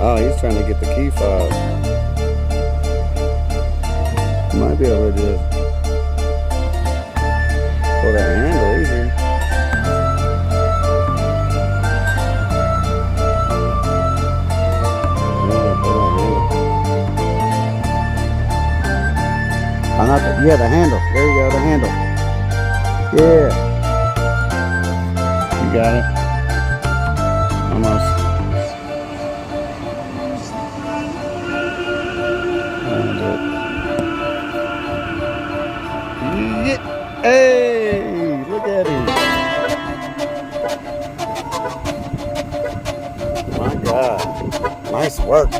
Oh, he's trying to get the key fob. Might be able to just pull that handle easy. Oh, not the, yeah, the handle. There you go, the handle. Yeah. You got it. Almost. Yeah. Hey, look at him. My God. Nice work.